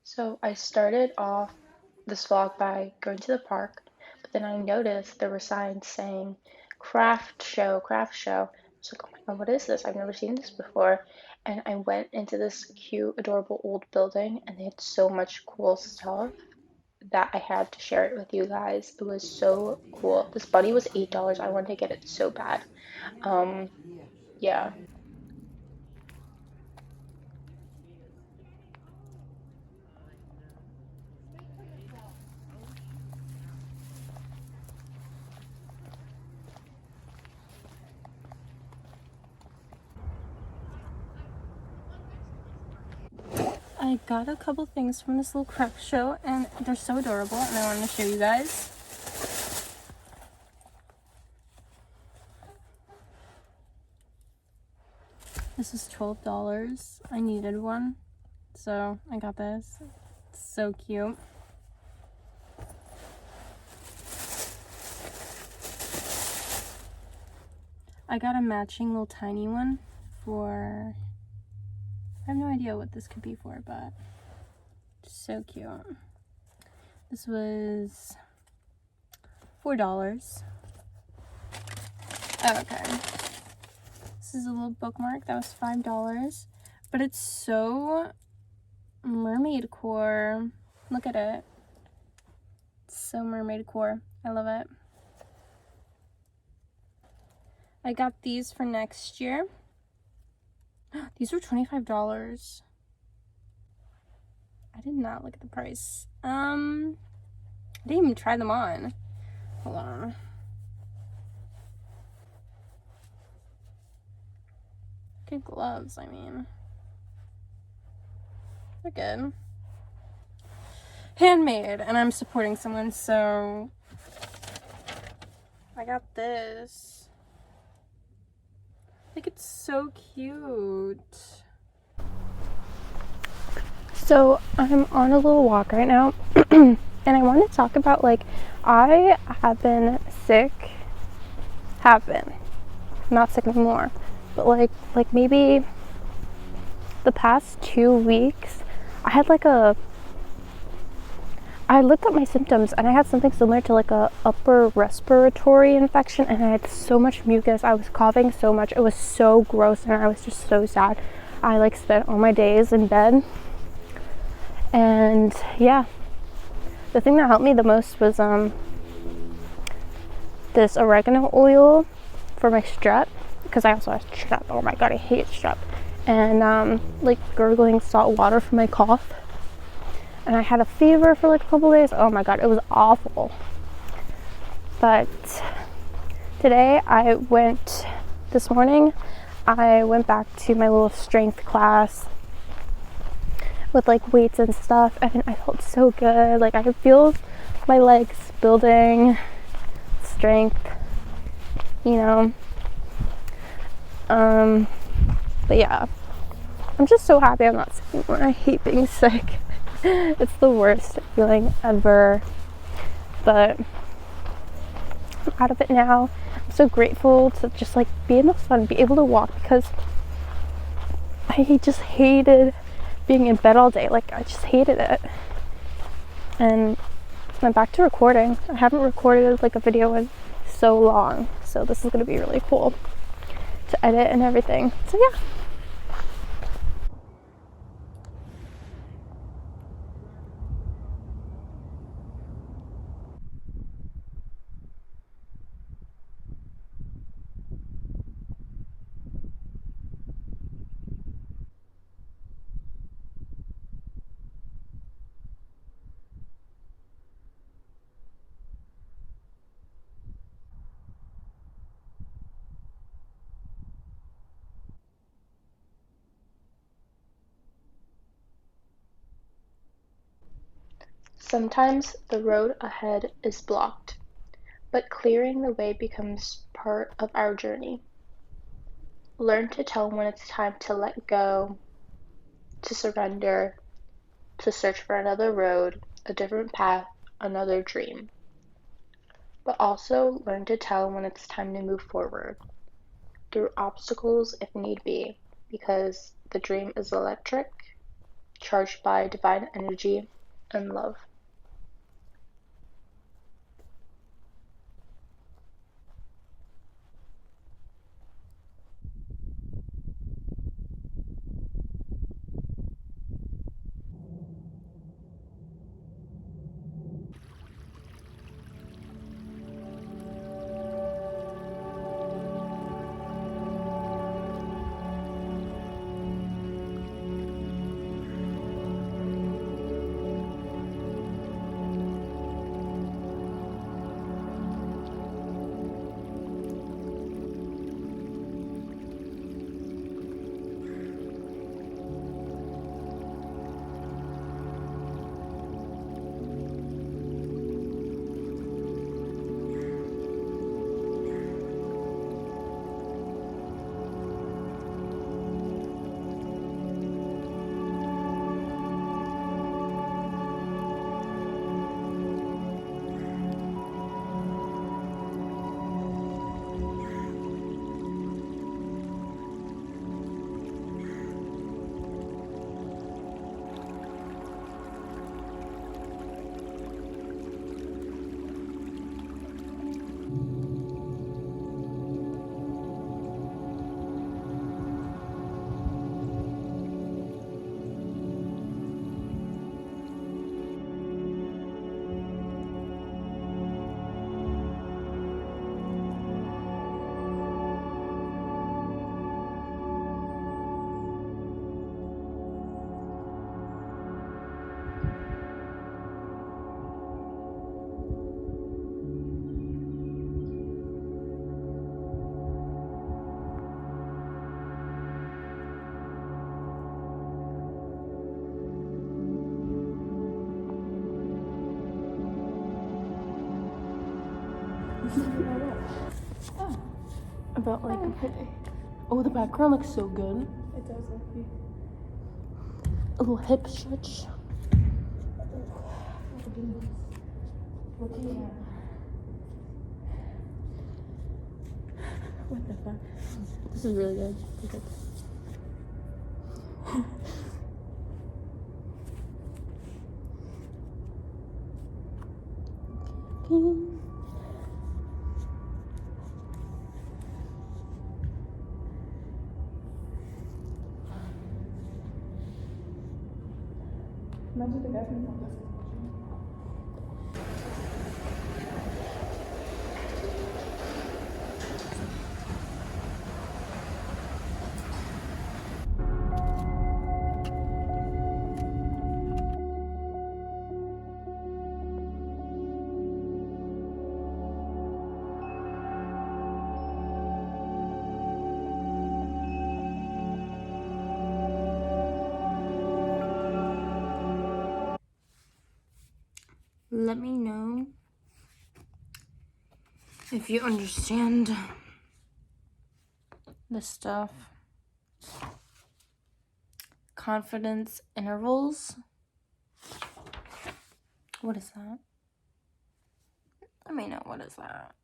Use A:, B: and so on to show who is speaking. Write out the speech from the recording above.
A: So I started off this vlog by going to the park, but then I noticed there were signs saying craft show, craft show. I was like, oh my god, what is this? I've never seen this before. And I went into this cute, adorable old building, and they had so much cool stuff that I had to share it with you guys. It was so cool. This bunny was $8. I wanted to get it so bad. Um, yeah.
B: I got a couple things from this little craft show and they're so adorable and I wanted to show you guys. This is $12. I needed one, so I got this. It's so cute. I got a matching little tiny one for, I have no idea what this could be for, but it's so cute. This was $4. Oh, okay. This is a little bookmark that was $5, but it's so mermaid core. Look at it. It's so mermaid core. I love it. I got these for next year. These were $25. I did not look at the price. I didn't even try them on. Hold on. Good gloves, I mean. They're good. Handmade, and I'm supporting someone, so I got this. I think it's so cute. So I'm on a little walk right now, and I want to talk about, like, I have been sick. Have been. I'm not sick anymore, but like maybe the past 2 weeks, I looked up my symptoms and I had something similar to like a upper respiratory infection, and I had so much mucus. I was coughing so much. It was so gross and I was just so sad. I like spent all my days in bed. And yeah, the thing that helped me the most was this oregano oil for my strep, because I also have strep. Oh my god, I hate strep. And like gurgling salt water for my cough. And I had a fever for like a couple days. Oh my god, it was awful. But this morning I went back to my little strength class with like weights and stuff, and I felt so good. Like I could feel my legs building strength, you know. But yeah, I'm just so happy I'm not sick anymore. I hate being sick. It's the worst feeling ever, but I'm out of it now. I'm so grateful to just like be in the sun, be able to walk, because I just hated being in bed all day. Like I just hated it. And I'm back to recording. I haven't recorded like a video in so long, so this is going to be really cool to edit and everything. So yeah.
A: Sometimes the road ahead is blocked, but clearing the way becomes part of our journey. Learn to tell when it's time to let go, to surrender, to search for another road, a different path, another dream. But also learn to tell when it's time to move forward, through obstacles if need be, because the dream is electric, charged by divine energy and love.
B: About like oh, the background looks so good.
C: It does look cute.
B: A little hip stretch.
C: What the fuck?
B: This is really good. Okay.
C: Imagine the guy from Fantastic.
B: Let me know if you understand this stuff. Confidence intervals. What is that? Let me know, what is that?